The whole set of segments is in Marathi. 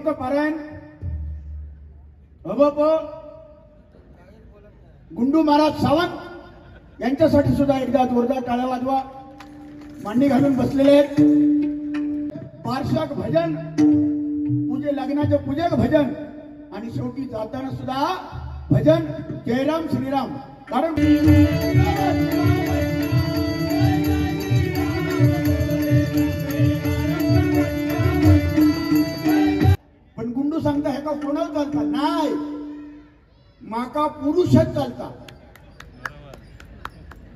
स्तोत्र पारायण अबप गुंडू महाराज सावंत यांच्यासाठी सुद्धा एकदा जोरदार टाळ्या वाजवा. मांडी घालून बसलेले आहेत. पार्श्वक भजन, पूजे लग्नाचे पूजक भजन आणि शेवटी जाताना सुद्धा भजन जयराम श्रीराम. कारण पण गुंडू सांगता हे का कोणाला चालता नाही, माका पुरुषच चालता.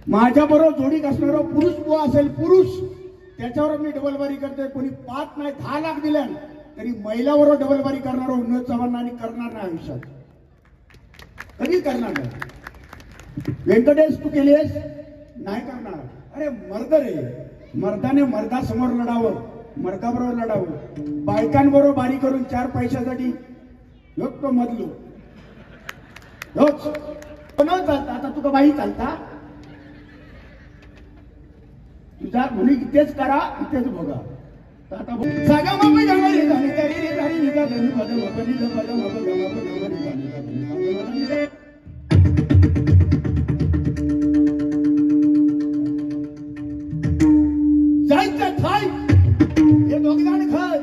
माझ्या बरोबर जोडी असणारा पुरुष बुवा असेल, पुरुष त्याच्यावर मी डबलबारी करते. कोणी 5 नाही 10 लाख दिल्या तरी महिलाबरोबर डबलबारी करणार उन्नत चव्हाण आणि करणार नाही आयुष्यात, कधी करणार नाही. व्यंकटेश तू केलीस नाही करणार. अरे मर्द रे, मर्दाने मर्दासमोर लढावं, मर्दाबरोबर लढावं. बायकांबरोबर बारी करून 4 पैशासाठी योग तो मधलो कोणाला चालता. आता तुका बाई चालता, तुझा मुली इथेच करा, इथेच बघा. आता जागा मग जंगली झाली तरी झाली निघा धनी पद मपनी पद मप गमप गमनी झाली. जायचं थाय हे दोघांना खाय.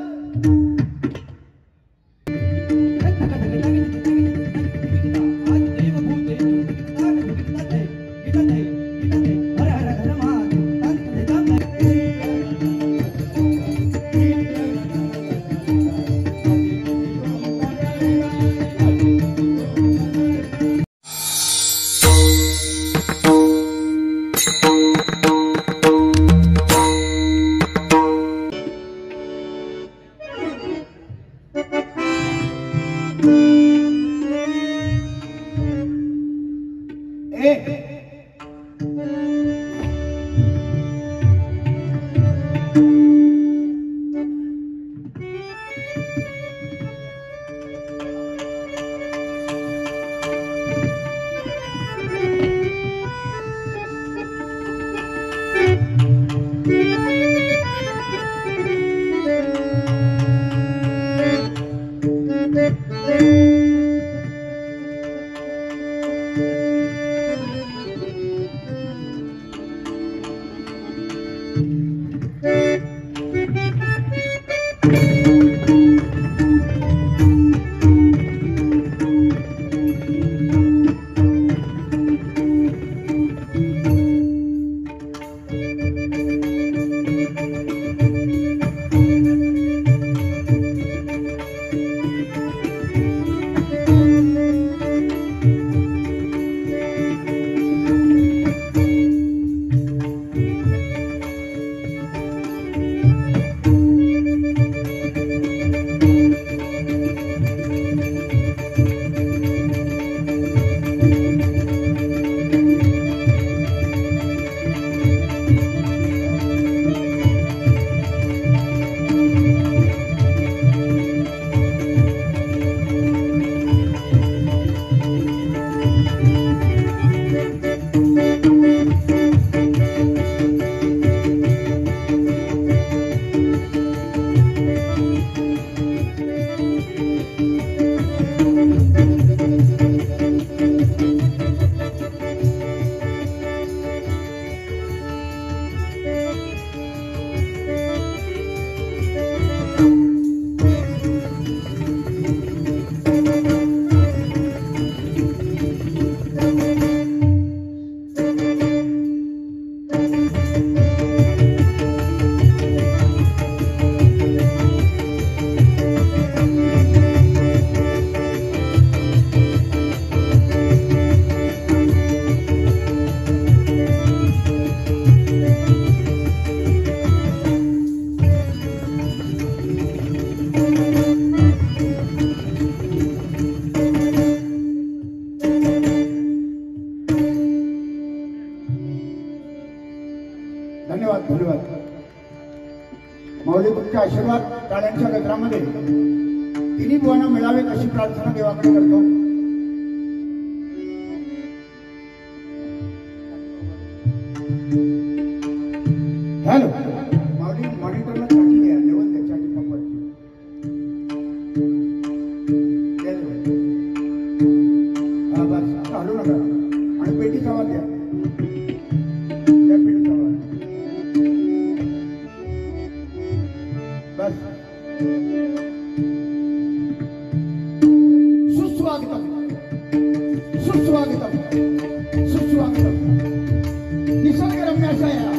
धन्यवाद धन्यवाद. माऊली तुमचे आशीर्वाद टाळ्यांच्या गजरामध्ये तिन्ही बुवांना मिळावेत अशी प्रार्थना देवाकडे करतो. हॅलो माऊली मॉनिटरला साठी द्या, लेवल त्याच्यासाठी पप्पाची. आणि पेटीचा आवाज द्या. त्या पेटीचा आवाज बस. सुस्वागतम सुस्वागतम सुस्वागतम. निसर्गरम्य अशा या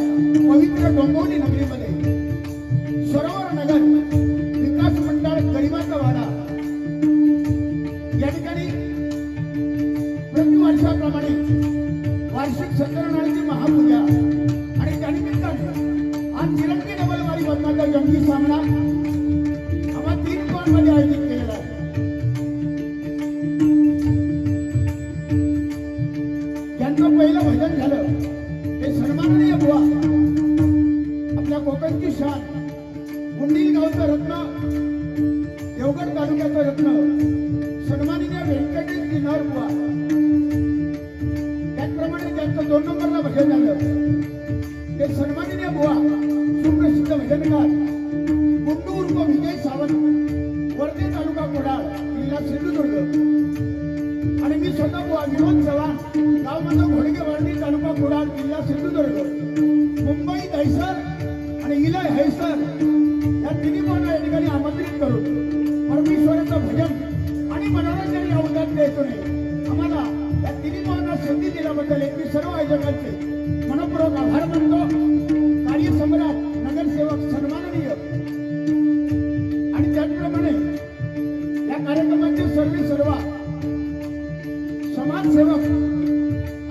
पवित्र डोंबिवली नगरीमध्ये सरोवर नगर विकास मंडळ गरिबाचा वाडा या ठिकाणी प्रतिवर्षाप्रमाणे वार्षिक सत्यनारायणाची महापूजा आणि त्यानिमित्ताने आज तिरंगी डबलवारी बदनाचा जंगी सामना आम्हा 3 पॉईंटमध्ये आयोजित केलेला आहे. ज्यांचं पहिलं भजन झालं ते सन्माननीय बुवा, आपल्या कोकणची शान, गुंडील गावचं रत्न, देवगड तालुक्याचं रत्न, सन्माननीय व्यंकटेश किन्नर बुवा. त्याचप्रमाणे ज्यांचं 2 नंबरला भजन झालं ते सन्माननीय बुवा, सुप्रसिद्ध भजनकार गुंडू उर्फ विजय सावंत, वर्धे तालुका कोडाळ, जिल्हा सिंधुदुर्ग. आणि मी स्वतः बुवा विनोद चव्हाण, गाव माझं घोडगेवाडी, तालुका कोडाळ, जिल्हा सिंधुदुर्ग. मुंबई दहिसर आणि इलय हैसर या तिन्ही मुलांना या ठिकाणी आमंत्रित करून परमेश्वराचं भजन आणि मनोरंजन या उद्यात येतो नये आम्हाला या तिन्ही मुलांना संधी दिल्याबद्दल मी सर्व आयोजकांचे मनपूर्वक आभार मानतो. कार्यसम्राट, नगरसेवक सन्माननीय आणि त्याचप्रमाणे या कार्यक्रमाचे सर्व समाजसेवक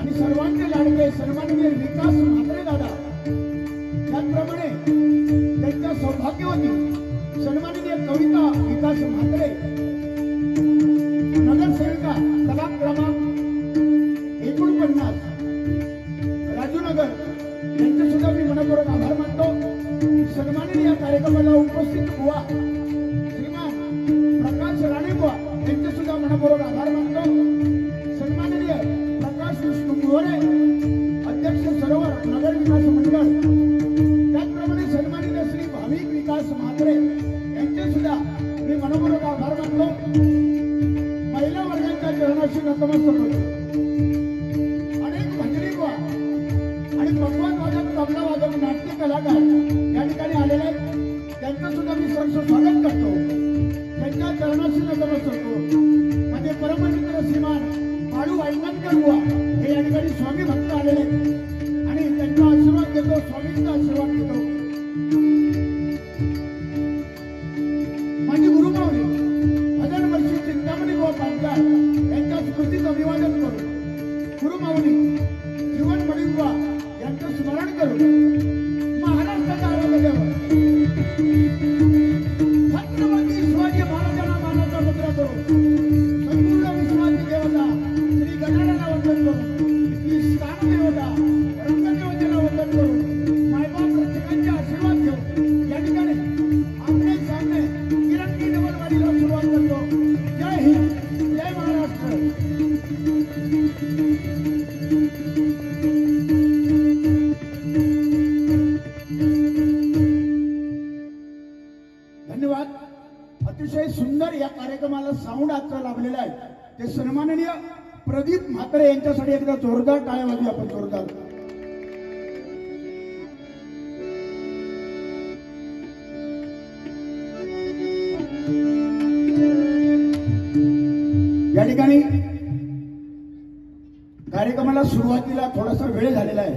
आणि सर्वांचे लाडके सन्माननीय विकास म्हात्रे दादा, त्याचप्रमाणे त्यांच्या सौभाग्यवती सन्माननीय कविता विकास म्हात्रे, नगरसेविका प्रभाग क्रमांक 49 राजूनगर, यांचे सुद्धा मी मनपूर्वक आभार मानतो. सन्माननीय कार्यक्रमाला उपस्थित बुवा श्रीमान प्रकाश राणे बुवा, यांचे सुद्धा मनपूर्वक आभार मानतो. सन्माननीय प्रकाश विष्णू मोरे, अध्यक्ष सरोवर नगर विकास मंडळ, त्याचप्रमाणे सन्माननीय श्री भाविक विकास म्हात्रे, यांचे सुद्धा मी मनपूर्वक आभार मानतो. महिला वर्गाच्या चरणाशी नतमस्तक होतो. अनेक भजनी बुवा आणि पकवान वादक, तबला वादक, नाट्य कलाकार या ठिकाणी आलेले आहेत. त्यांचं सुद्धा मी सहर्ष स्वागत करतो. त्यांच्या चरणाशी नतमस्तक होतो. माझे परममित्र श्रीमान बाळू वाईमानकर बुवा हे या ठिकाणी स्वामी भक्त आलेले आहेत आणि त्यांचा आशीर्वाद घेतो, स्वामींचा आशीर्वाद घेतो. माझी गुरुमावली भजन वर्षी चिंतामणी बुवा पांचाळ यांच्या स्मृतीचं अभिवादन करून, गुरुमावली जीवन मणी बुवा यांचं स्मरण करून महाराष्ट्राचा आराध्य देव छत्रपती शिवाजी महाराजांना मानाचा मुद्रा करून संपूर्ण विश्वाची देवता श्री गणाला वंदन करून, ही स्थान देवता रंगदेवतेला वंदन करून, मायबाप प्रत्येकांचे आशीर्वाद घेऊन या ठिकाणी आमने सामने तिरंगी डबलवारीला सुरुवात करतो. जय हिंद, जय महाराष्ट्र. धन्यवाद. अतिशय सुंदर या कार्यक्रमाला साऊंड आजचा लाभलेला आहे ते सन्माननीय प्रदीप म्हात्रे यांच्यासाठी एकदा जोरदार टाळ्या वाजवूया आपण, जोरदार. या ठिकाणी कार्यक्रमाला सुरुवातीला थोडासा वेळ झालेला आहे.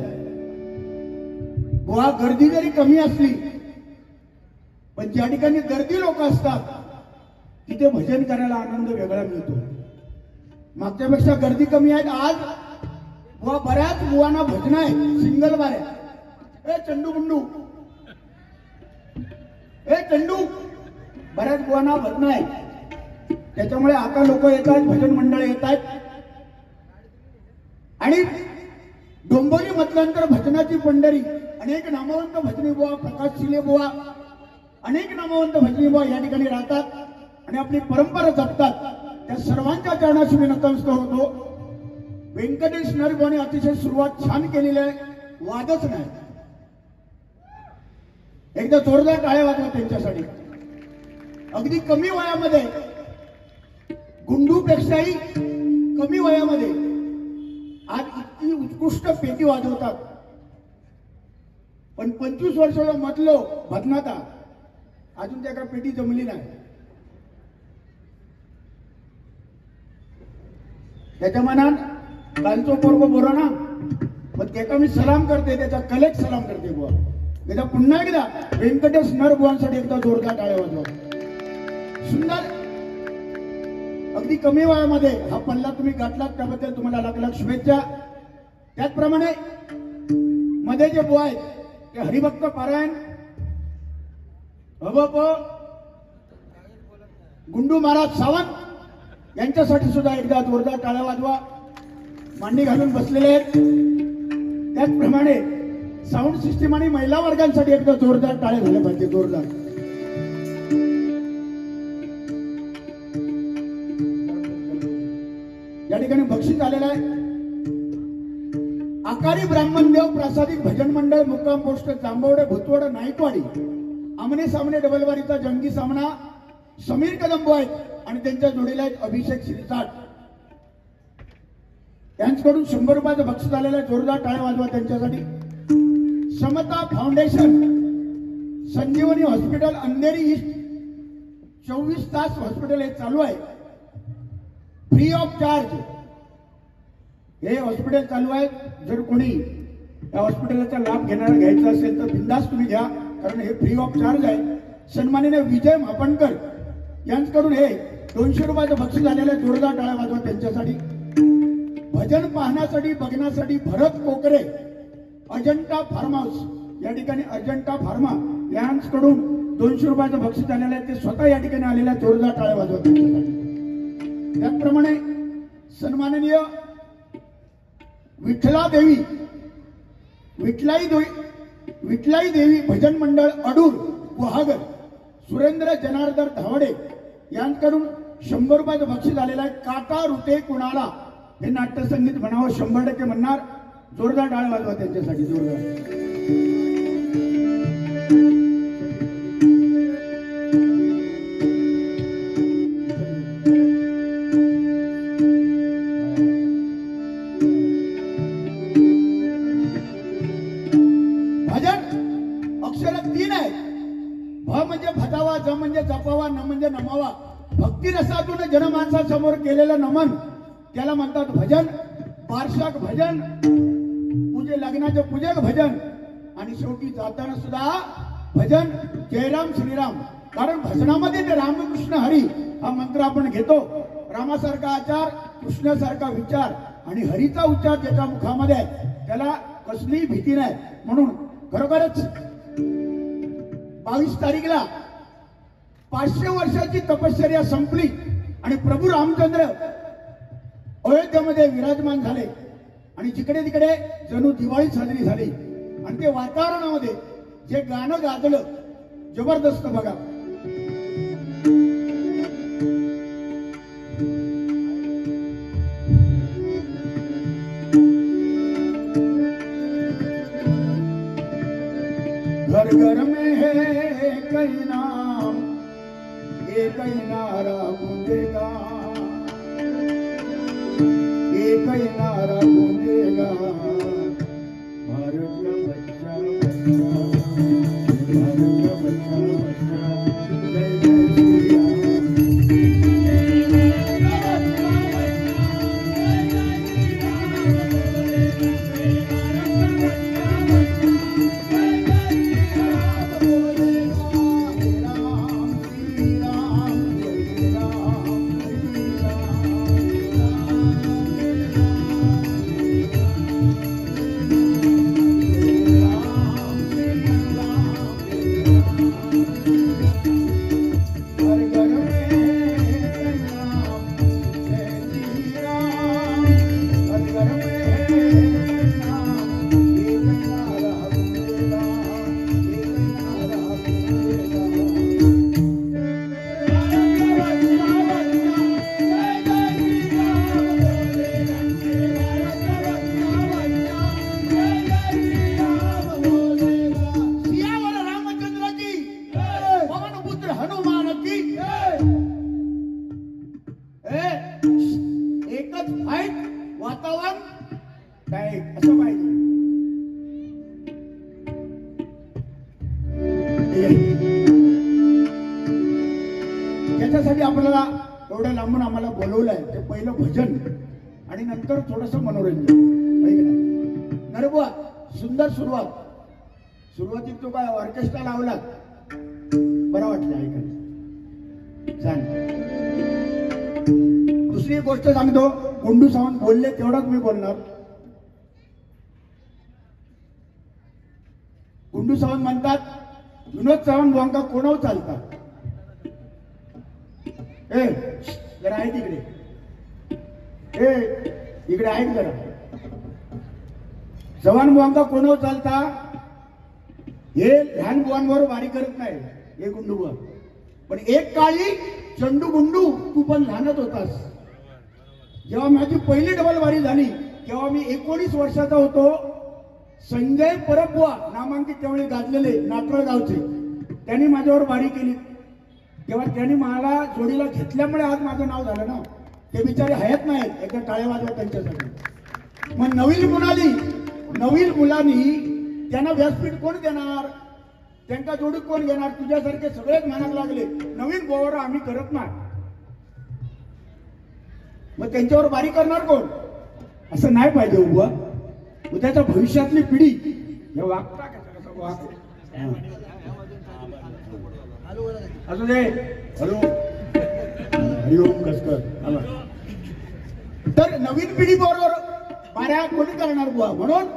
बुवा गर्दी जरी कमी असली पण ज्या ठिकाणी गर्दी लोक असतात तिथे भजन करायला आनंद वेगळा मिळतो. मागच्यापेक्षा गर्दी कमी आहे. आज बुवा बऱ्याच बुवांना भजन आहे, सिंगल बाऱ्या, ए चंडू गुंडू, ए चंडू, बऱ्याच बुवांना भजन आहे. त्याच्यामुळे आता लोक येत आहेत, भजन मंडळ येत आहेत आणि डोंबिवली म्हटल्यानंतर भजनाची पंढरी. अनेक नामवंत भजनी बुवा, प्रकाश शिले बुवा, अनेक नामवंत भजनी बुवा या ठिकाणी राहतात आणि आपली परंपरा जपतात. त्या सर्वांच्या चरणाशी मी नतमस्तक होतो. व्यंकटेश नरबोने अतिशय सुरुवात छान केलेली आहे, वादच नाही. एकदा जोरदार टाळ्या वाजवा त्यांच्यासाठी. अगदी कमी वयामध्ये, गुंडूपेक्षाही कमी वयामध्ये आज उत्कृष्ट पेटी वाजवतात, पण 25 वर्ष म्हटलो भदनाता अजून त्या पेटी जमली नाही. त्याच्या मनात कालचो पोरगो बरो ना, पण त्याचा मी सलाम करते, त्याचा कलेक्ट सलाम करते बुवा. त्याचा पुन्हा एकदा व्यंकटेश नर बुवांसाठी एकदा जोरदार टाळ्या वाजवा. सुंदर अगदी कमी वयामध्ये हा पल्ला तुम्ही गाठलात त्याबद्दल तुम्हाला लाख लाख शुभेच्छा. त्याचप्रमाणे मध्ये जे बुवा आहेत ते हरिभक्त पारायण हबप गुंडू महाराज सावंत यांच्यासाठी सुद्धा एकदा जोरदार टाळ्या वाजवा. मांडी घालून बसलेले आहेत. त्याचप्रमाणे साऊंड सिस्टीम आणि महिला वर्गांसाठी एकदा जोरदार टाळ्या झाल्या पाहिजे. जोरदार या ठिकाणी बक्षीस आलेलं आहे. आकारी ब्राह्मणदेव प्रासादिक भजन मंडळ मुक्काम पोस्ट जांभवडे भुतवड नाईकवाडी आमने सामने डबलवारीचा जंगी सामना समीर कदंबो आहेत आणि त्यांच्या जोडीला आहेत अभिषेक श्रीसाट. त्यांच्याकडून 100 रुपयाचं बक्षीस आलेलं आहे. जोरदार टाळ्या वाजवा त्यांच्यासाठी. समता फाउंडेशन संजीवनी हॉस्पिटल अंधेरी ईस्ट 24 तास हॉस्पिटल हे चालू आहे, फ्री ऑफ चार्ज हे हॉस्पिटल चालू आहे. जर कोणी या हॉस्पिटलचा लाभ घ्यायचा असेल तर बिंदास तुम्ही घ्या, कारण हे फ्री ऑफ चार्ज आहे. सन्माननीय विजय मापणकर यांच्याकडून हे 200 रुपयाचं बक्षीस आलेलं आहे. जोरदार टाळ्या वाजवा त्यांच्यासाठी. भजन पाहण्यासाठी बघण्यासाठी भरत कोकरे अजंता फार्म हाऊस या ठिकाणी अजंता फार्मा यांच्याकडून 200 रुपयाचं बक्षीस आलेलं आहे. ते स्वतः या ठिकाणी आलेल्या जोरदार टाळ्या वाजवा त्यांच्यासाठी. त्याचप्रमाणे सन्माननीय विठलाई देवी भजन मंडळ अडूर गुहागर सुरेंद्र जनार्दन धावडे यांच्याकडून 100 रुपयाचं बक्षीस आलेलं आहे. काटा रुते कुणाला हे नाट्यसंगीत म्हणावं 100% म्हणणार. जोरदार टाळ्या वाजवा त्यांच्यासाठी. जोरदार ज म्हणजे जपावा, न म्हणजे नमावा. भक्ती रसातून जनमानसासमोर केलेलं नमन त्याला म्हणतात भजन. पार्षक भजन, पूजे लग्नाचे पूजक भजन आणि शेवटी जाताना सुद्धा भजन जयराम श्रीराम. कारण भजनामध्ये ते रामकृष्ण हरी हा मंत्र आपण घेतो. रामासारखा आचार, कृष्णासारखा विचार आणि हरीचा उच्चार ज्याच्या मुखामध्ये आहे त्याला कसलीही भीती नाही. म्हणून खरोखरच 22 तारीखला 500 वर्षाची तपश्चर्या संपली आणि प्रभू रामचंद्र अयोध्येमध्ये विराजमान झाले आणि जिकडे तिकडे जणू दिवाळी साजरी झाली. आणि ते वातावरणामध्ये जे गाणं गाजलं जबरदस्त बघा. घर घर में है कई नाम, एक ही नारा गूंजेगा, एक ही नारा गूंजेगा. भारत का बच्चा बच्चा, भारत का बच्चा बच्चा, जय जय श्री काय असं पाहिजे. त्याच्यासाठी आपल्याला एवढ्या लांबून आम्हाला बोलवलंय. ते पहिलं भजन आणि नंतर थोडस मनोरंजन. नरबुवा सुंदर सुरुवात. सुरुवातीत तो काय ऑर्केस्ट्रा लावला, बरं वाटलं ऐकायला. छान. दुसरी गोष्ट सांगतो, गुंडू सावंत बोलले तेवढाच मी बोलणार. गुंडू सावंत म्हणतात, विनोद सावंत बुवांका कोणावर चालतात. ए जरा आहे तिकडे, इकडे आहेत जरा. चव्हाण बुवांका कोणावर चालता. हे लहान बुवांवर वारी करत नाही हे गुंडू बुवा. पण एक काळी चंडू गुंडू तू पण लहानच होतास. जेव्हा माझी पहिली डबल वारी झाली तेव्हा मी 19 वर्षाचा होतो. संजय परबुवा नामांकित त्यावेळी गाजलेले नाटळ गावचे, त्यांनी माझ्यावर वारी केली. तेव्हा त्यांनी मला जोडीला घेतल्यामुळे आज माझं नाव झालं ना. ते बिचारे हयात नाहीत, एकदा टाळ्या वाजवा त्यांच्यासाठी. मग नवीन मुलांनी त्यांना व्यासपीठ कोण देणार, त्यांना जोडी कोण घेणार. तुझ्यासारखे सगळेच म्हणायला लागले नवीन बोवर आम्ही करत नाही. मग त्यांच्यावर वारी करणार कोण. असं नाही पाहिजे. उभा उद्याच्या भविष्यातली पिढी हे वागता कसं वाग. असू दे. हॅलो हरिओम कसकर. तर नवीन पिढी बरोबर वाऱ्या कोणी करणार बुवा. म्हणून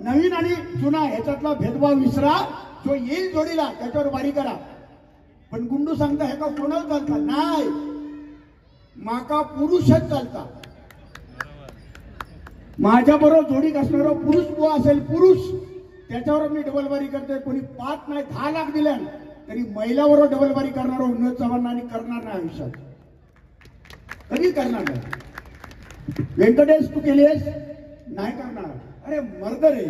नवीन आणि जुना ह्याच्यातला भेदभाव विसरा. जो येईल जोडीला त्याच्यावर वारी करा. पण गुंडू सांगता हे का कोणावर चालता नाही, माका पुरुषच चालता. माझ्या बरोबर जोडी असणारा पुरुष बुवा असेल, पुरुष त्याच्यावर मी डबल वारी करते. कोणी 5 नाही 10 लाख दिल्या तरी महिलाबरोबर डबल वारी करणारा विनोद चव्हाण आणि करणार नाही आयुष्यात, कधीच करणार नाही. व्यंकटेश तू केलीस नाही करणार. अरे मर्द रे,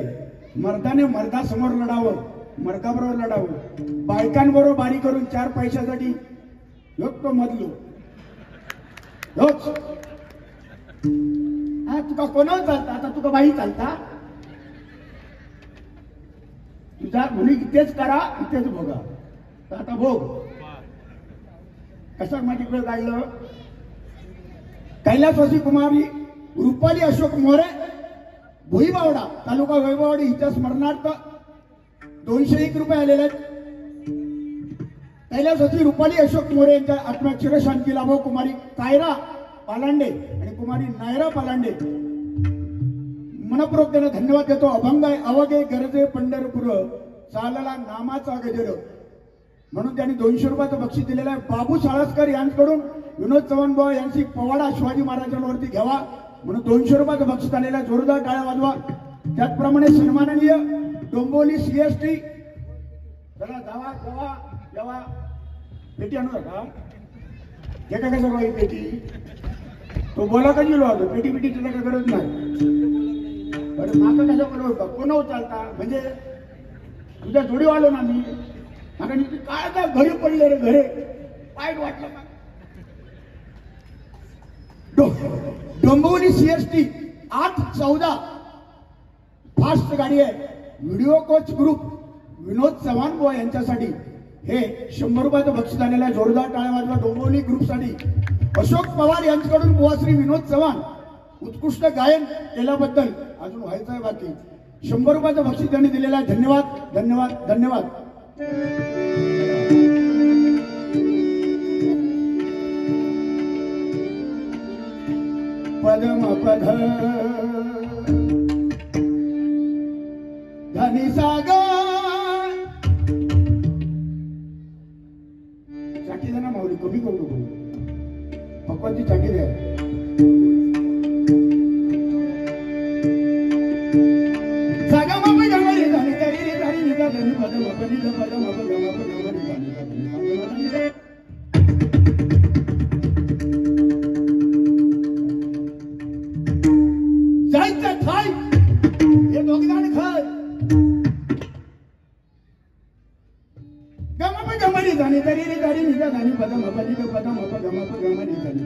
मर्दाने मर्दासमोर लढावं, मर्दाबरोबर लढावं. बायकांबरोबर बारी करून 4 पैशासाठी योग तो मधलो होच. हा तुका कोणावर चालता. आता तुका बाई चालता. तुझा मुली इथेच करा, इथेच भोगा. तर आता भोग कसं माझ्याकडे गायलं. कैलासवासी कुमारी रुपाली अशोक मोरे, भुईबावडा तालुका वैभववाडी हिच्या स्मरणार्थ 201 रुपये आलेले आहेत. कैलासवासी रुपाली अशोक मोरे यांच्या आत्म्यात चिरशांती लाभो. कुमारी कायरा पालांडे आणि कुमारी नायरा पालांडे मनपूर्वक त्यांना धन्यवाद देतो. अभंग अवघे गरजे पंढरपूर चालला नामाचा गजर म्हणून त्यांनी 200 रुपयाचं बक्षीस दिलेलं आहे. बाबू साळसकर यांच्याकडून विनोद चव्हाण बुवा यांची पवाडा शिवाजी महाराजांवरती घ्यावा म्हणून 200 रुपयाचं बक्षीस आलेलं आहे. जोरदार टाळ्या वाजवा. त्याचप्रमाणे सन्माननीय डोंबिवली CST चला जावा जावा जावा. पेटी आणू का हे का कसं बाई पेटी तो बोला का गेलो होतो. पेटी पेटी तुला काय गरज नाही. बरं माका कसं बोलवतो कोणावर चालता म्हणजे तुझ्या जोडी वालो ना मी. आता काय आता घरी पडले रे घरे वाईट वाटलं का. डोंबिवली CST 814 फास्ट गाडी आहे. व्हिडिओ कोच ग्रुप विनोद चव्हाण बुवा यांच्यासाठी हे 100 रुपयाचं बक्षीस आलेलं आहे. जोरदार टाळ्या वाजवा डोंबिवली ग्रुपसाठी. अशोक पवार यांच्याकडून बुवा श्री विनोद चव्हाण उत्कृष्ट गायन केल्याबद्दल अजून व्हायचं आहे बाकी. 100 रुपयाचं बक्षीस त्यांनी दिलेलं आहे. धन्यवाद धन्यवाद धन्यवाद. पदम पध धनी सागर चाकी ना माऊली कमी करू नको. भगवानची चाकी द्या. सागा मामा जंगली धनी तरी रे धनी निघा धनी पदम पदी पदम जायचं थाय हे दोघांनी खाय गमप गमरी जाणे तरी रे गाडी निघा गाणी पदम पदी पदम गमप गमरी जाणे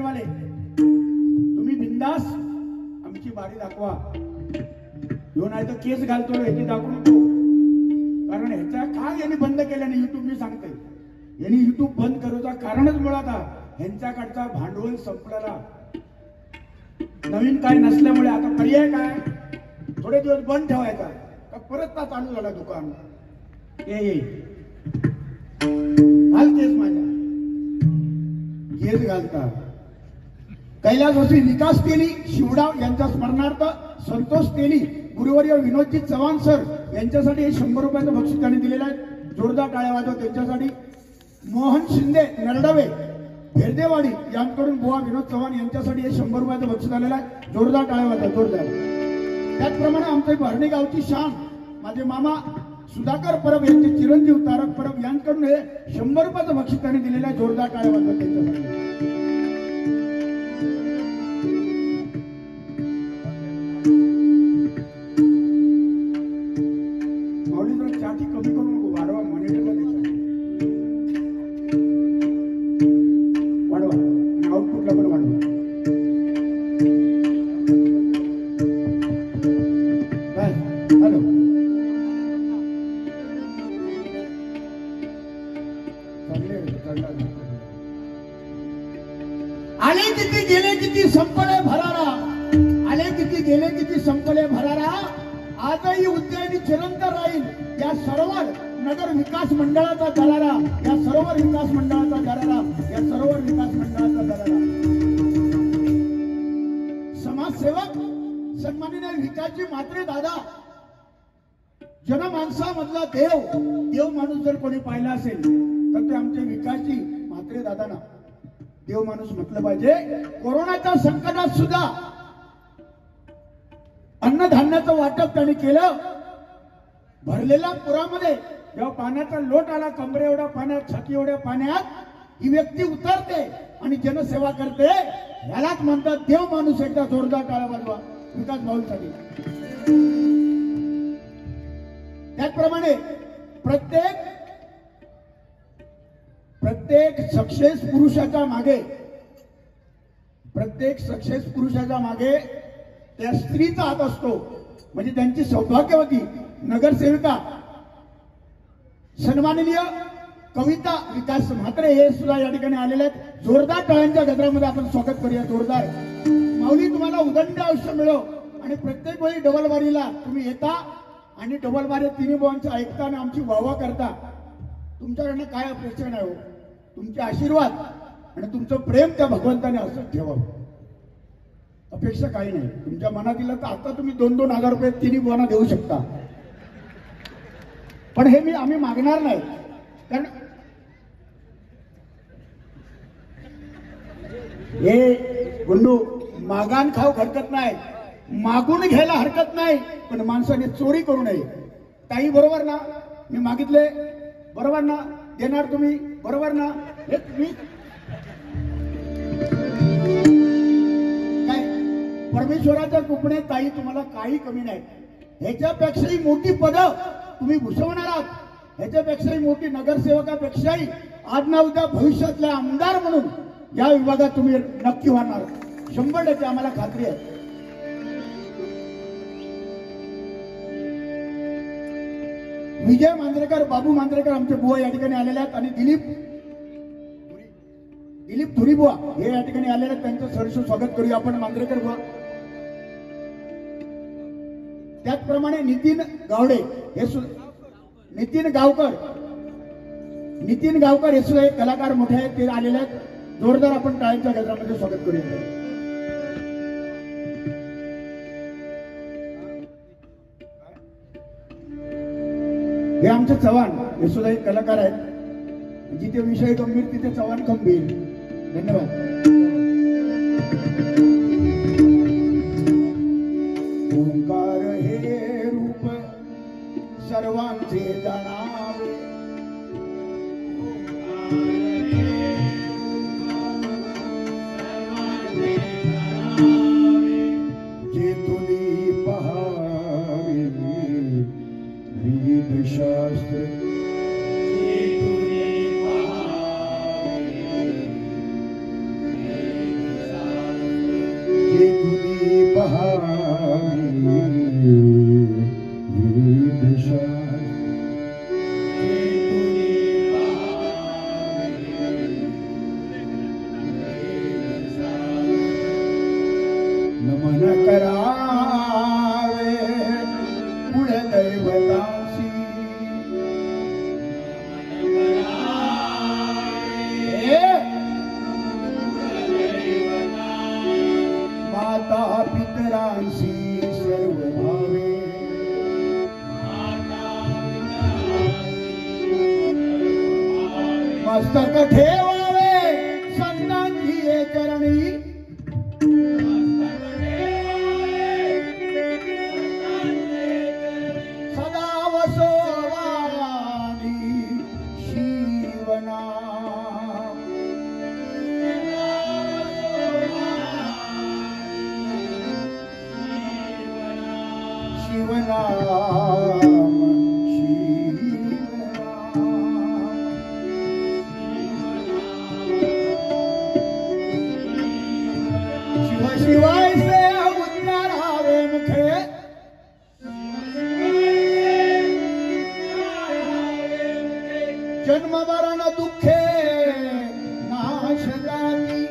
चॅनलवाले तुम्ही बिंदास आमची बारी दाखवा. ह्यो नाही तर केस घालतो ह्याची दाखवू नको. कारण ह्याचा काय यांनी बंद केल्याने युट्यूब मी सांगते. यांनी युट्यूब बंद करायचं कारणच मुळात ह्यांच्याकडचा भांडवल संपलेला. नवीन काय नसल्यामुळे आता पर्याय काय, थोडे दिवस बंद ठेवायचा का परत का चालू झाला दुकान. ये घाल केस माझ्या, केस घालता. कैलासवासी विकास तेली शिवडाव यांच्या स्मरणार्थ संतोष तेली गुरुवर्य विनोदजी चव्हाण सर यांच्यासाठी 100 रुपयाचं बक्षीस त्यांनी दिलेलं आहे. जोरदार टाळ्या वाजवा त्यांच्यासाठी. मोहन शिंदे नरडवे भेरदेवाडी यांकडून बुवा विनोद चव्हाण यांच्यासाठी 100 रुपयाचं बक्षीस आलेलं आहे. जोरदार टाळ्या वाजवा, जोरदार. त्याचप्रमाणे आमच्या भरणी गावची शान माझे मामा सुधाकर परब यांचे चिरंजीव तारक परब यांकडून 100 रुपयाचं बक्षीस त्यांनी दिलेलं आहे. जोरदार टाळ्या वाजवा त्यांच्यासाठी. चाटी कमी करू नको, वाढवा. मॉनिटरला द्यायचं वाढवा आणि आउटपुटला पण वाढवा. हॅलो आले किती गेले किती संपले भरारा, आले किती गेले किती संपले भरारा. आजही उज्जैनी चिरंतर राहील या सरोवर नगर विकास मंडळाचा दरारा, या सरोवर विकास मंडळाचा दरारा, या सरोवर विकास मंडळाचा दरारा. समाजसेवक सन्माननीय विकासजी म्हात्रे दादा, जनमानसामधला देव, देव माणूस जर कोणी पाहिला असेल तर ते आमचे विकासजी म्हात्रे दादांना देव माणूस म्हटलं पाहिजे. कोरोनाच्या संकटात सुद्धा अन्नधान्याचं वाटप त्यांनी केलं. भरलेल्या पुरामध्ये जेव्हा पाण्याचा लोट आला, कमरे एवढ्या पाण्यात, छाती एवढ्या पाण्यात ही व्यक्ती उतरते आणि जनसेवा करते. यालाच म्हणतात देव माणूस. एकदा जोरदार टाळ्या वाजवा विकास भाऊंसाठी. त्याचप्रमाणे प्रत्येक सक्सेस पुरुषाच्या मागे, प्रत्येक सक्सेस पुरुषाच्या मागे त्या स्त्रीचा हात असतो. म्हणजे त्यांची सौभाग्यवती नगरसेविका सन्माननीय कविता विकास म्हात्रे हे सुद्धा या ठिकाणी आलेले आहेत. जोरदार टाळ्यांच्या गजरामध्ये आपण स्वागत करूया. जोरदार. माऊली तुम्हाला उदंड आयुष्य मिळो आणि प्रत्येक वेळी डबलबारीला तुम्ही येता आणि डबलबारी तिन्ही बुवांचं ऐकता आणि आमची वाहवा करता. तुमच्याकडनं काय अपेक्षा नाही हो, तुमचे आशीर्वाद आणि तुमचं प्रेम त्या भगवंताने असंच ठेवावं. अपेक्षा काही नाही. तुमच्या मनातील तर आता तुम्ही 2-2 हजार रुपये तिन्ही बुवांना देऊ शकता, पण हे आम्ही मागणार नाही. कारण हे गुंडू मागान खाऊ हरकत नाही, मागून घ्यायला हरकत नाही, पण माणसाने चोरी करू नये. ताई बरोबर ना, मी मागितले बरोबर ना, देणार तुम्ही बरोबर ना. हे तुम्ही काय परमेश्वराच्या कृपेने ताई तुम्हाला काही कमी नाही. ह्याच्यापेक्षाही मोठी पदं तुम्ही भूषवणार आहात. ह्याच्यापेक्षाही मोठी नगरसेवकापेक्षाही आज ना उद्या भविष्यातले आमदार म्हणून या विभागात तुम्ही नक्की होणार. 100% आम्हाला खात्री आहे. विजय मांजरेकर, बाबू मांजरेकर आमचे बुवा या ठिकाणी आलेले आहेत आणि दिलीप धुरी बुवा हे या ठिकाणी आलेले आहेत. त्यांचं सहर्ष स्वागत करूया आपण. मांजरेकर बुवा. त्याचप्रमाणे नितीन गावडे हे नितीन गावकर हे सुद्धा एक कलाकार मोठे आहेत, ते आलेले आहेत. जोरदार आपण टाळ्यांच्या गजरामध्ये स्वागत करूया. हे आमचे चव्हाण हे सुद्धा एक कलाकार आहेत. जिथे विषय गंभीर तिथे चव्हाण खंबीर. धन्यवाद. ओंकार हे रूप सर्वांचे जाणावे, जे तुली पहावे वेदशास्त्र, जे तुली पहावे पहावी दशा नमन करावे कुलदैवतासी माता पितरांसी सर्व भावे मस्तक ठेवावे संतांची चरणी सदा वसोवानी शिवना शिवनाम शिव शिवाय से उच्चारावे मुखे जन्म मरण दुःखे नाशदानी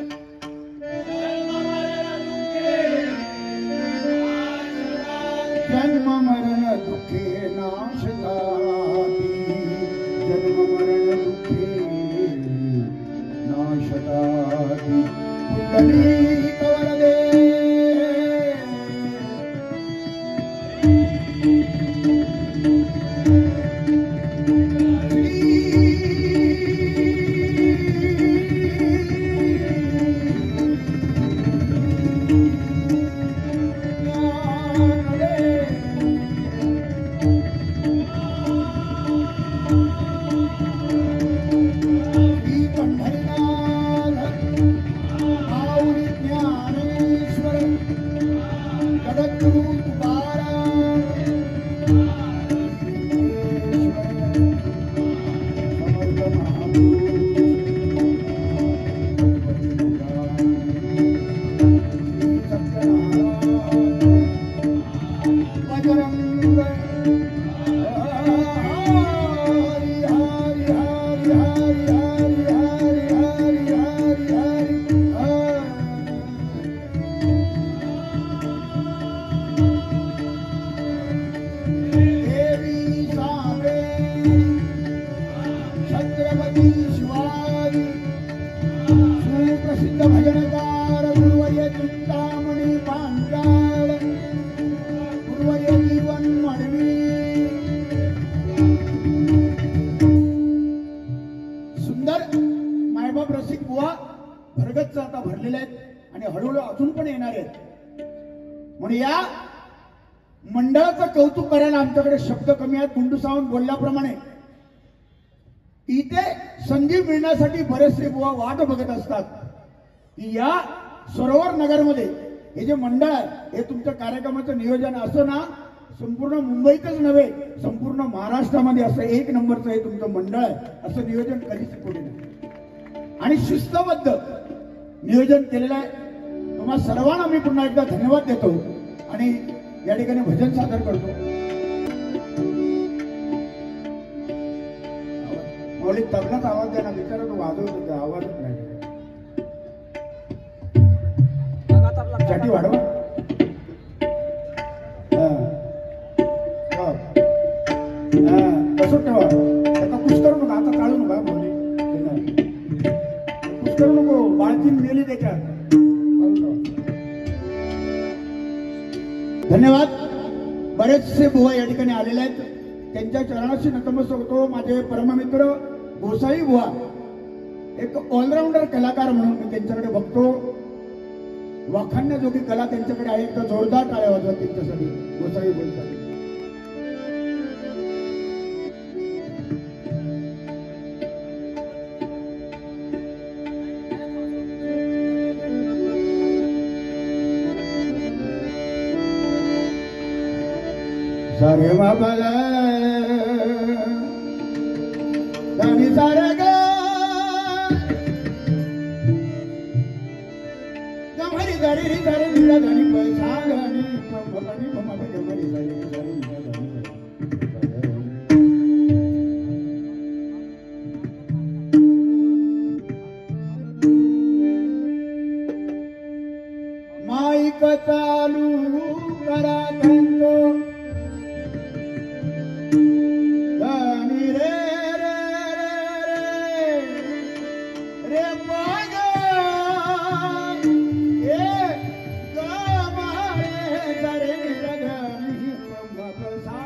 जन्म मरण दुःखे नाशदानी जन्म मरण दुःखे नाशदानी पुंडलीक वरदे भरगच्च आता भरलेले आहेत आणि हळूहळू अजून पण येणार आहेत. म्हणून या मंडळाचं कौतुक करायला आमच्याकडे शब्द कमी आहेत. गुंडू सावंत बोलल्याप्रमाणे इथे संधी मिळण्यासाठी बरेचसे बुवा वाट बघत असतात की या सरोवर नगरमध्ये हे जे मंडळ आहे हे तुमच्या कार्यक्रमाचं नियोजन असं ना संपूर्ण मुंबईतच नव्हे संपूर्ण महाराष्ट्रामध्ये असं एक नंबरचं हे तुमचं मंडळ आहे असं नियोजन कधीच पुढे नाही आणि शिस्तबद्ध नियोजन केलेलं आहे. तुम्हाला सर्वांना मी पुन्हा एकदा धन्यवाद देतो आणि या ठिकाणी भजन सादर करतो. मौली तबलाच आवाज द्या ना बिचारा तो वाजवत होता आवाजच नाही. साठी वाढवा कसं ठेवा आता कुछ करू नका आता काढू नका मौली कुछ करू नको बाळतीन मेली त्याच्यात. धन्यवाद. बरेचसे बुवा या ठिकाणी आलेले आहेत त्यांच्या चरणाशी नतमस्तक होतो. माझे परममित्र गोसाई बुवा एक ऑलराऊंडर कलाकार म्हणून मी त्यांच्याकडे बघतो. वाखाणण्याजोगी कला त्यांच्याकडे आहे. एकदा जोरदार टाळ्या वाजवा त्यांच्यासाठी गोसाई बुवांसाठी. सारे बाबाला गाणी सारे ग गमरी धरी धरी निरा धनी पैसा धनी पमनी पमनी गमरी धरी धरी निरा धनी माईक चालू करा धंदो धनी रे रे रे रे पाग ए गमारे धरी निरा धनी पमसा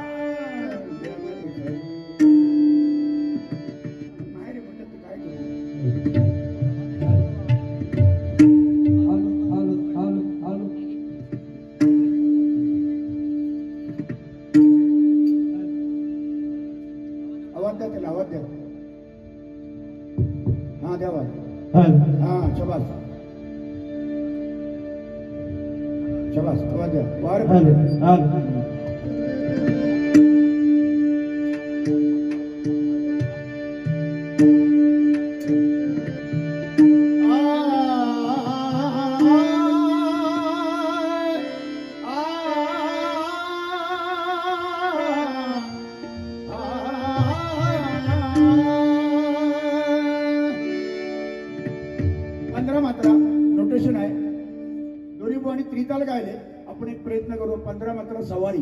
मायरे म्हणत काय करू आवाज द्या हा द्यावा हा शबास शबास आवाज द्या वार मात्रा नोटेशन आहे दोन्ही आणि त्रिताल गायले आपण एक प्रयत्न करू 15 मात्रा सवारी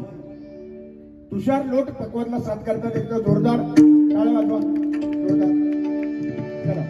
तुषार लोट पकवातला साथ करतात एकदम जोरदार टाळ्या वाजवा जोरदार चला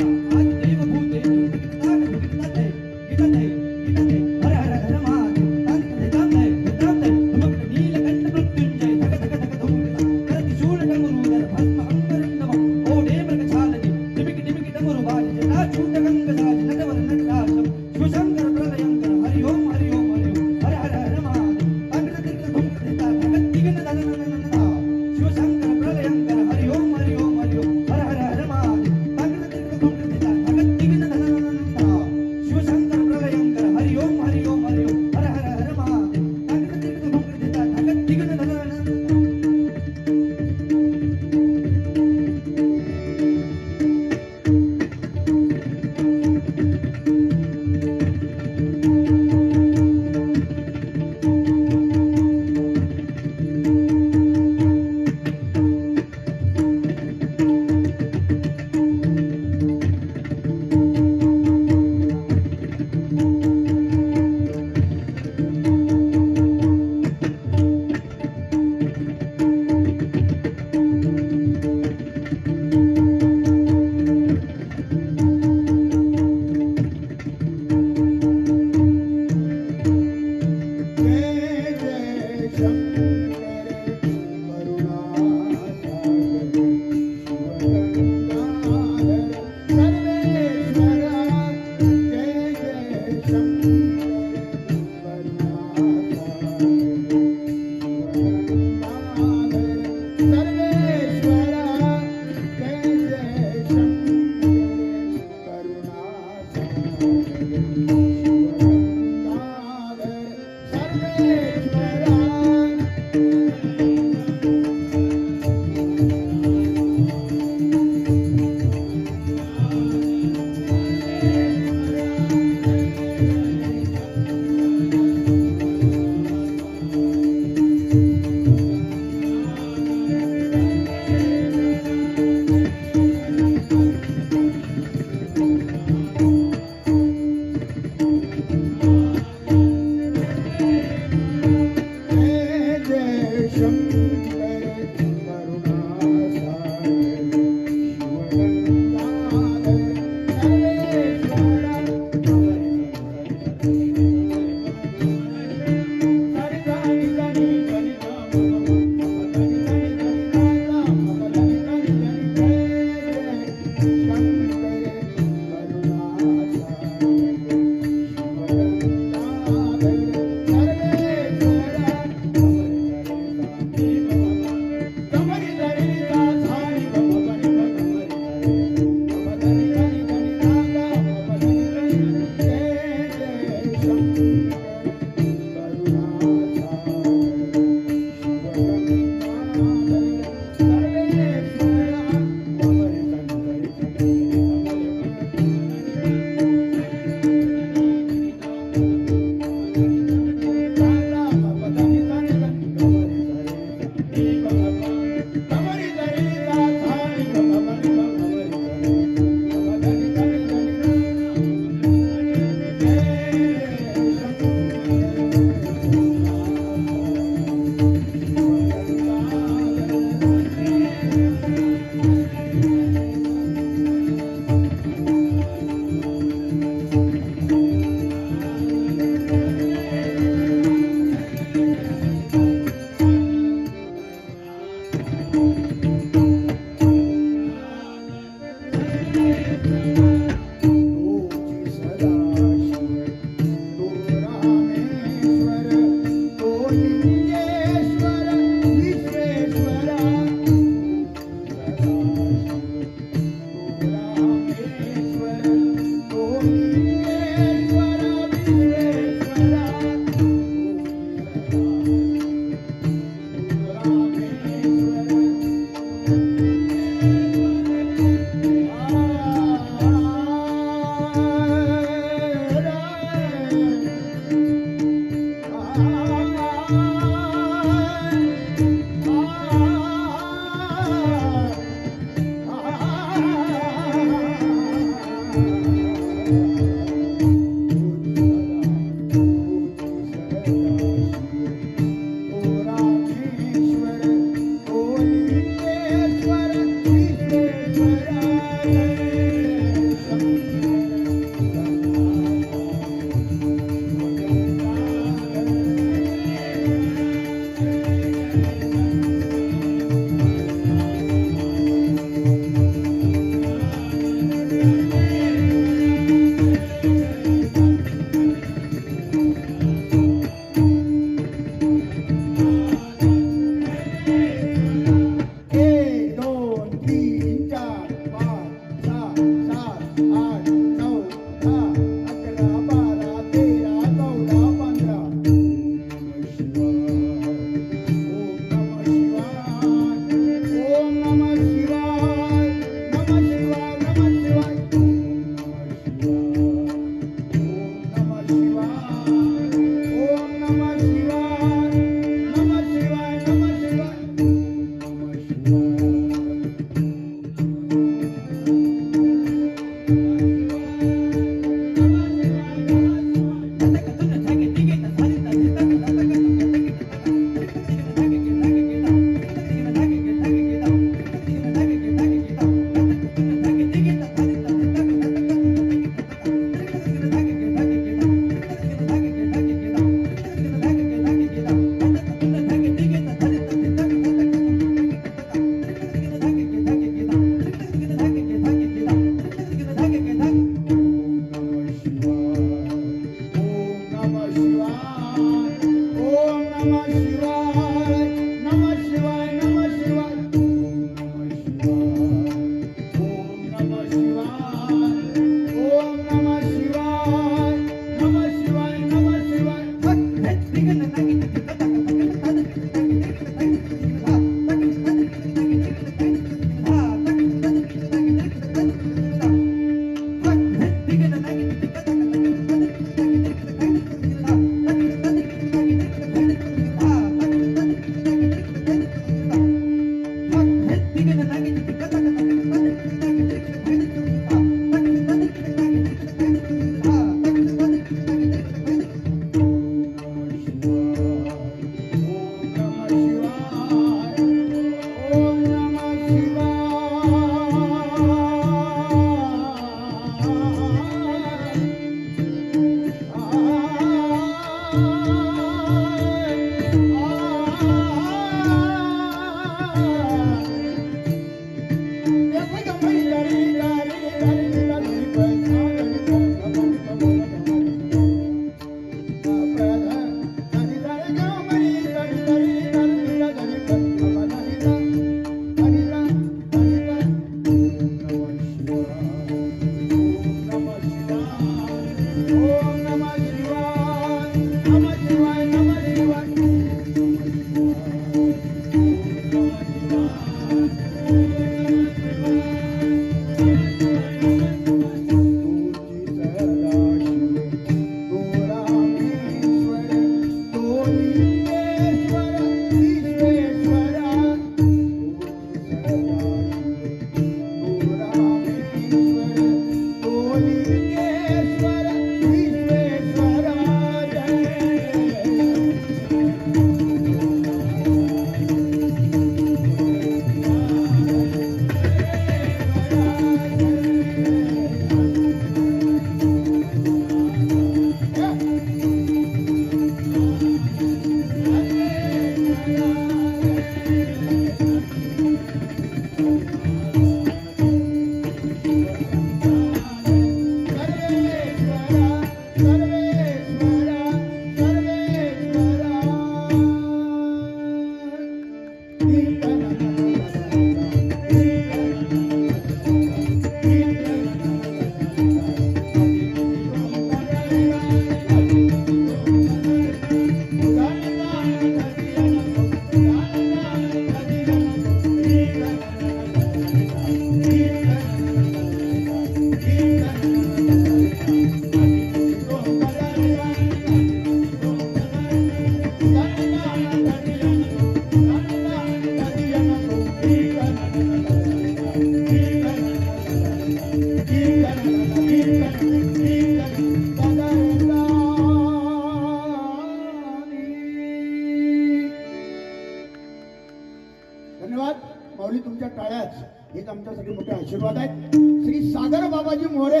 धन्यवाद माऊली, तुमच्या टाळ्याच हेच आमच्यासाठी मोठे आशीर्वाद आहेत. श्री सागर बाबाजी मोरे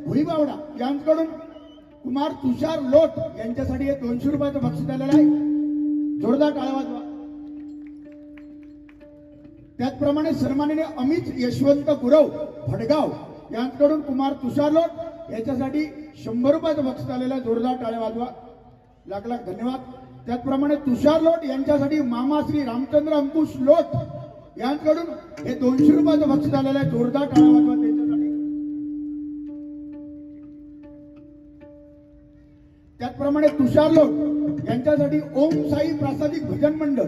भुईबावडा यांच्याकडून कुमार तुषार लोट यांच्यासाठी हे 200 रुपयाचं बक्षीस आलेलं आहे. जोरदार टाळ्या वाजवा. त्याचप्रमाणे सन्माननीय अमित यशवंत गुरव भडगाव यांच्याकडून कुमार तुषार लोट याच्यासाठी 100 रुपयाचं बक्षीस आलेलं आहे. जोरदार टाळ्या वाजवा. लाख लाख धन्यवाद. त्याचप्रमाणे तुषार लोट यांच्यासाठी मामा श्री रामचंद्र अंकुश लोट यांच्याकडून हे 200 रुपयाचं बक्षीस आलेलं आहे. जोरदार टाळ्या वाजवा त्यांच्यासाठी. त्याचप्रमाणे तुषार लोट यांच्यासाठी ओम साई प्रासादिक भजन मंडळ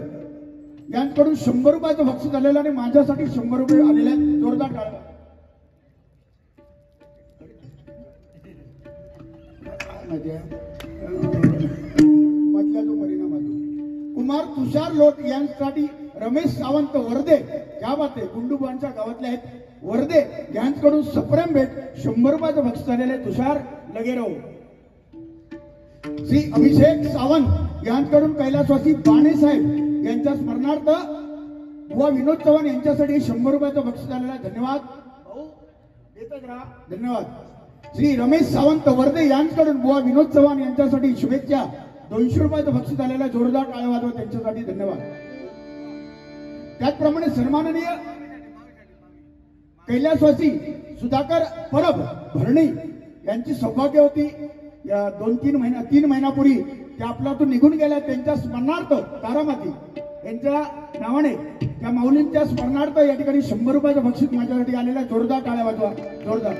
यांच्याकडून 100 रुपयाचं बक्षीस आलेलं आणि माझ्यासाठी 100 रुपये आलेले आहेत. जोरदार टाळ्या. मधल्या जो परिणाम आहे कुमार तुषार लोट यांच्यासाठी रमेश सावंत वर्दे, या बात आहे गुंडुबांच्या गावातले आहेत वर्दे यांच्याकडून सप्रेम भेट 100 रुपयाचं बक्षीस आलेलं आहे. तुषार लगेरो. श्री अभिषेक सावंत यांच्याकडून कैलासवासी बाणे साहेब यांच्या स्मरणार्थ बुवा विनोद चव्हाण यांच्यासाठी 100 रुपयाचं बक्षीस आलेलं आहे. धन्यवाद. देतच राहा. धन्यवाद. श्री रमेश सावंत वर्दे यांच्याकडून बुवा विनोद चव्हाण यांच्यासाठी शुभेच्छा 200 रुपयाचं बक्षीस आलेलं आहे. जोरदार टाळ्या वाजवा त्यांच्यासाठी. धन्यवाद. त्याचप्रमाणे सन्माननीय कैलासवासी सुधाकर परब भरणी यांची सौभाग्यवती या 3 महिन्यापूर्वी त्या आपल्यातून निघून गेल्या. त्यांच्या स्मरणार्थ तारामती यांच्या नावाने त्या माऊलींच्या स्मरणार्थ या ठिकाणी 100 रुपयाचं बक्षीस माझ्यासाठी आलेलं आहे. जोरदार टाळ्या वाजवा. जोरदार.